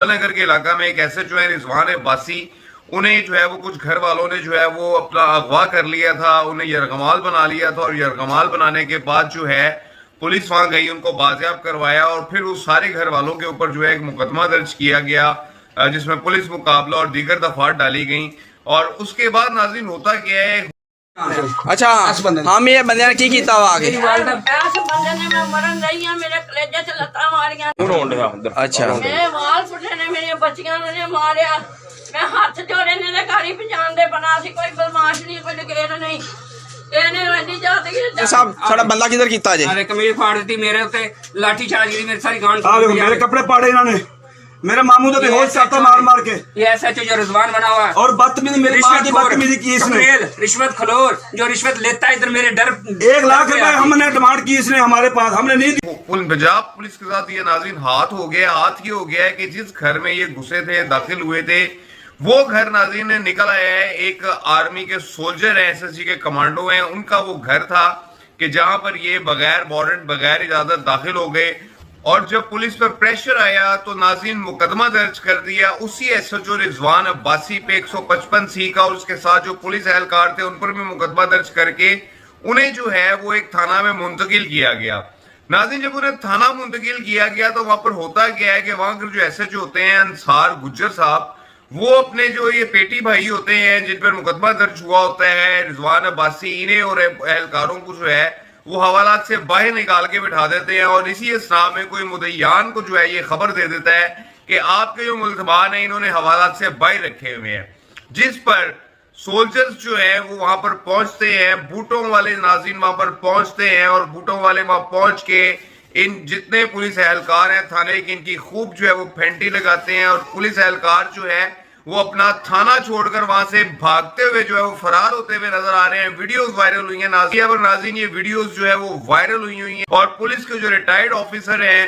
नगर के इलाका में एक ऐसे जो है रिजवान अब्बासी, उन्हें जो है वो कुछ घर वालों ने जो है वो अपना अगवा कर लिया था, उन्हें यरगमाल बना लिया था, और यरगमाल बनाने के बाद जो है पुलिस वहां गई, उनको बाजियाब करवाया, और फिर उस सारे घर वालों के ऊपर जो है एक मुकदमा दर्ज किया गया जिसमें पुलिस मुकाबला और दीगर दफात डाली गई। और उसके बाद नाज़रीन होता क्या है, अच्छा हम ये बंदे ने की कीता वा आगे ऐसे बंदे ने मैं मरन रही हूं, मेरे कलेजे च लत्तां मारियां, अच्छा मेरे वाल पुट्टे ने, मेरी बच्चियां ने मारिया, मैं हत्थ जोड़े ने गाड़ी पहचान दे बना सी, कोई बदमाश नहीं, कोई लकेट नहीं, ਇਹਨੇ ਐਡੀ ਜਾਤ ਇਹ ਸਾਹਿਬ ਸਾਡਾ ਬੰਦਾ ਕਿਧਰ ਕੀਤਾ ਜੇ अरे कमीज फाड़ दी मेरे उत्ते लाठी चार्ज की मेरी सारी गांड देखो मेरे कपड़े पाड़े इन्होंने, मेरे मामू तो बेहोश करता मार मार के, ये SHO जो रिजवान बना हुआ है और बदतमीजी मेरे पास की बदतमीजी की इसने, रिश्वत खलोर जो रिश्वत लेता है इधर मेरे डर 1 लाख रुपए हमने डिमांड की इसने हमारे पास, हमने नहीं दी। पंजाब पुलिस के साथ ये नाज़रीन हाथ हो गया। हाथ ये हो गया है कि जिस घर में ये घुसे थे, दाखिल हुए थे, वो घर नाज़रीन निकल आया है, एक आर्मी के सोल्जर हैं, SSG के कमांडो हैं, उनका वो घर था कि जहां पर ये बगैर वारंट बगैर इजाजत दाखिल हो गए। और जब पुलिस पर प्रेशर आया तो नाज़रीन मुकदमा दर्ज कर दिया उसी SHO रिजवान अब्बासी पे 155C का, और उसके साथ जो पुलिस एहलकार थे उन पर भी मुकदमा दर्ज करके उन्हें जो है वो एक थाना में मुंतकिल किया गया। नाज़रीन जब उन्हें थाना मुंतकिल किया गया तो वहां पर होता क्या है कि वहां के जो SHO होते हैं अंसार गुज्जर साहब, वो अपने जो ये पेटी भाई होते हैं जिन पर मुकदमा दर्ज हुआ होता है रिजवान अब्बासी, इन्हें और एहलकारों को जो है वो हवालात से बाहर निकाल के बिठा देते हैं, और इसी असना में कोई मुद्दईयान को जो है ये खबर दे देता है कि आपके जो मुल्ज़मान हैं इन्होंने हवालात से बाहर रखे हुए हैं, जिस पर सोल्जर्स जो है वो वहां पर पहुंचते हैं, बूटों वाले नाज़रीन वहां पर पहुंचते हैं, और बूटों वाले वहां पहुंच के इन जितने पुलिस एहलकार हैं थाने की, इनकी खूब जो है वो फेंटी लगाते हैं, और पुलिस एहलकार जो है वो अपना थाना छोड़कर वहां से भागते हुए जो है वो फरार होते हुए नजर आ रहे हैं। वीडियोस वायरल हुई हैं नाज़रीन, ये वीडियोस जो है वो वायरल हुई हैं, और पुलिस के जो रिटायर्ड ऑफिसर हैं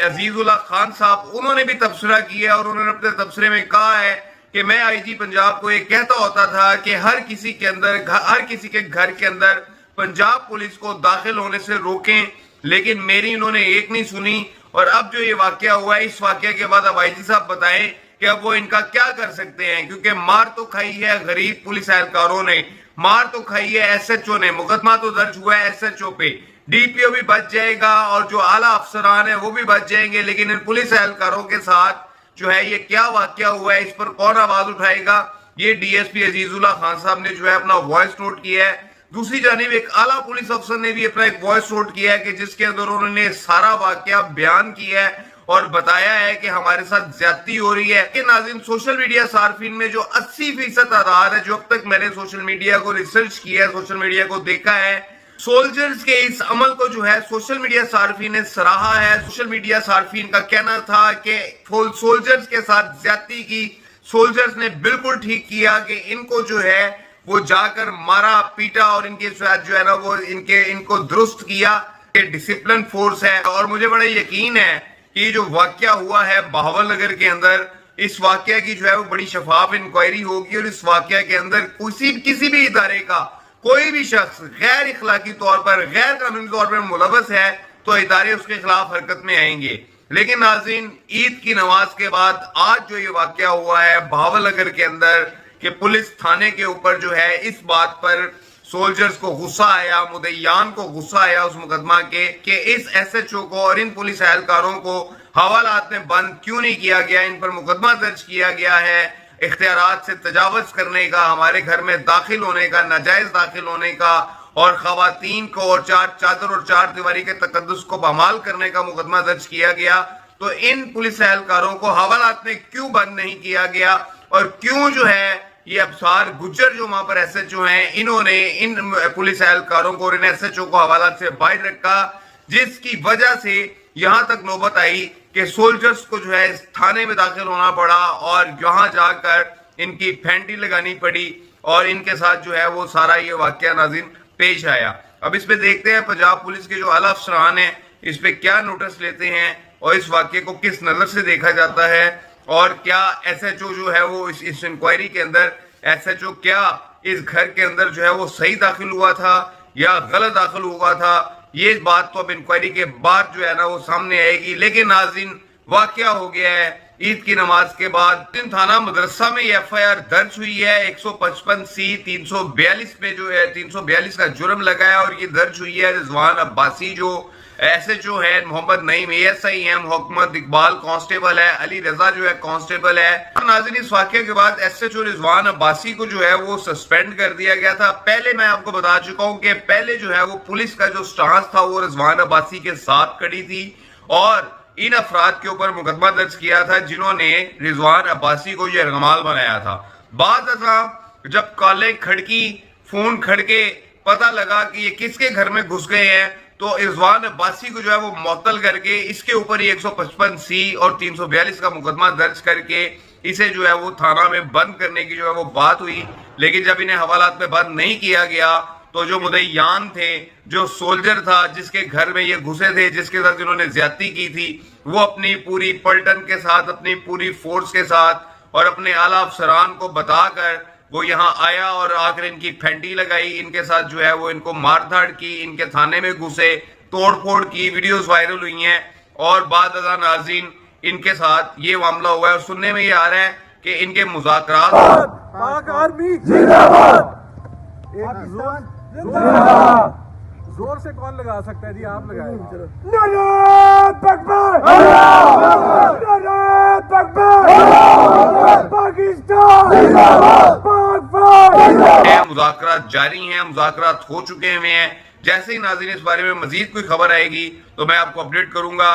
अजीजुल्लाह खान साहब, उन्होंने भी तबसरा किया, और उन्होंने अपने तबसरे में कहा है कि मैं IG पंजाब को ये कहता होता था कि हर किसी के घर के अंदर पंजाब पुलिस को दाखिल होने से रोकें, लेकिन मेरी इन्होंने एक नहीं सुनी। और अब जो ये वाकया हुआ है, इस वाकये के बाद अब IG साहब बताएं कि अब वो इनका क्या कर सकते हैं, क्योंकि मार तो खाई है गरीब पुलिस एहलकारों ने, मार तो खाई है SHO ने, मुकदमा तो दर्ज हुआ है SHO पे, DPO भी बच जाएगा और जो आला अफसरान है वो भी बच जाएंगे, लेकिन इन पुलिस एहलकारों के साथ जो है ये क्या वाकया हुआ है, इस पर कौन आवाज उठाएगा। ये DSP अजीजुल्लाह खान साहब ने जो है अपना वॉइस नोट किया है। दूसरी जानिब एक आला पुलिस अफसर ने भी अपना एक वॉइस नोट किया है कि जिसके अंदर उन्होंने सारा वाकया बयान किया है और बताया है कि हमारे साथ ज्यादती हो रही है। कि नाज़रीन सोशल मीडिया सार्फिन में जो 80% तादाद है, जो अब तक मैंने सोशल मीडिया को रिसर्च किया है, सोशल मीडिया को देखा है, सोल्जर्स के इस अमल को जो है सोशल मीडिया सार्फिन ने सराहा है। सोशल मीडिया सार्फिन का कहना था कि सोल्जर्स के साथ ज्यादती की, सोल्जर्स ने बिल्कुल ठीक किया कि इनको जो है वो जाकर मारा पीटा और इनके साथ जो है ना वो इनको दुरुस्त किया, डिसिप्लिन फोर्स है। और मुझे बड़ा यकीन है कि जो वाकया हुआ है बहावल नगर के अंदर, इस वाकया की जो है वो बड़ी शफाफ इंक्वायरी होगी, और इस वाकया के अंदर किसी भी इदारे का कोई भी शख्स गैर इखलाकी तौर पर, गैर कानूनी तौर पर मुलव्वस है तो इदारे उसके खिलाफ हरकत में आएंगे। लेकिन नाज़रीन ईद की नमाज के बाद आज जो ये वाकया हुआ है बहावल नगर के अंदर कि पुलिस थाने के ऊपर जो है इस बात पर सोल्जर्स को गुस्सा आया, मुद्दईयान को गुस्सा आया उस मुकदमा के कि इस SHO को और इन पुलिस एहलकारों को हवालात में बंद क्यों नहीं किया गया, इन पर मुकदमा दर्ज किया गया है इख्तियारात से तजावुज़ करने का, हमारे घर में दाखिल होने का, नाजायज दाखिल होने का, और खवातीन को और चादर और चार दीवारी के तकद्दुस को बहाल करने का मुकदमा दर्ज किया गया। तो इन पुलिस एहलकारों को हवालात में क्यों बंद नहीं किया गया, और क्यों जो है ये अफसार गुज्जर जो वहां पर SHO हैं इन्होंने इन पुलिस एहलकारों को और इन SHO को हवालात से बाहर रखा, जिसकी वजह से यहां तक नौबत आई कि सोल्जर्स को जो है थाने में दाखिल होना पड़ा और यहां जाकर इनकी फेंटी लगानी पड़ी, और इनके साथ जो है वो सारा ये वाकया नाज़रीन पेश आया। अब इस पे देखते हैं पंजाब पुलिस के जो आला अफसरान हैं इस पे क्या नोटिस लेते हैं और इस वाकये को किस नजर से देखा जाता है, और क्या SHO जो है वो इस इंक्वायरी के अंदर SHO क्या इस घर के अंदर जो है वो सही दाखिल हुआ था या गलत दाखिल हुआ था, ये बात तो अब इंक्वायरी के बाद जो है ना वो सामने आएगी। लेकिन नाज़रीन वाकया हो गया है, عید کی نماز کے بعد تھانہ مدرسہ میں یہ FIR درج ہوئی ہے 155C 342 میں جو ہے 342 کا جرم لگا ہے اور یہ درج ہوئی ہے رضوان عباسی جو SHO ہے، محمد نعیم ASI ہے، محمد اقبال کانسٹیبل ہے، علی رضا جو ہے کانسٹیبل ہے۔ ناظرین اس واقعے کے بعد SHO رضوان عباسی کو جو ہے وہ سسپینڈ کر دیا گیا تھا۔ پہلے میں آپ کو بتا چکا ہوں کہ پہلے جو ہے وہ پولیس کا جو سٹانس تھا وہ رضوان عباسی کے ساتھ کھڑی تھی اور ان افراد کے اوپر مقدمہ درج کیا تھا جنہوں نے رضوان عباسی کو یہ رغمال بنایا تھا۔ بعد ازاں جب کالیں کھڑکی، فون کھڑکے، پتہ لگا کہ یہ کس کے گھر میں گھس گئے ہیں تو رضوان عباسی کو جو ہے وہ معطل کر کے اس کے اوپر 155C اور 342 کا مقدمہ درج کر کے اسے جو ہے وہ تھانہ میں بند کرنے کی جو ہے وہ بات ہوئی، لیکن جب انہیں حوالات میں بند نہیں کیا گیا تو جو مدعیان تھے، جو سولجر تھا جس کے گھر میں یہ گھسے تھے، جس کے ساتھ جنہوں نے زیادتی کی تھی، وہ اپنی پوری پلٹن کے ساتھ، اپنی پوری فورس کے ساتھ اور اپنے اعلیٰ افسران کو بتا کر وہ یہاں آیا اور آ کر ان کی پھینٹی لگائی، ان کے ساتھ جو ہے وہ ان کو مار دھاڑ کی، ان کے تھانے میں گھسے، توڑ پھوڑ کی، ویڈیوز وائرل ہوئی ہیں اور بعد ازاں ناظرین ان کے ساتھ یہ معاملہ ہوا ہے اور سننے میں یہ آ رہا ہے کہ ان کے مذاکرات پاک آرمی زندہ باد، زور سے کون لگا سکتا ہے جی؟ آپ لگائیں۔ نعرہ تکبیر، نعرہ تکبیر، پاکستان زندہ باد، پاک فوج۔ مذاکرات جاری ہیں، مذاکرات ہو چکے ہوئے ہیں۔ جیسے ہی ناظرین اس بارے میں مزید کوئی خبر آئے گی تو میں آپ کو اپڈیٹ کروں گا۔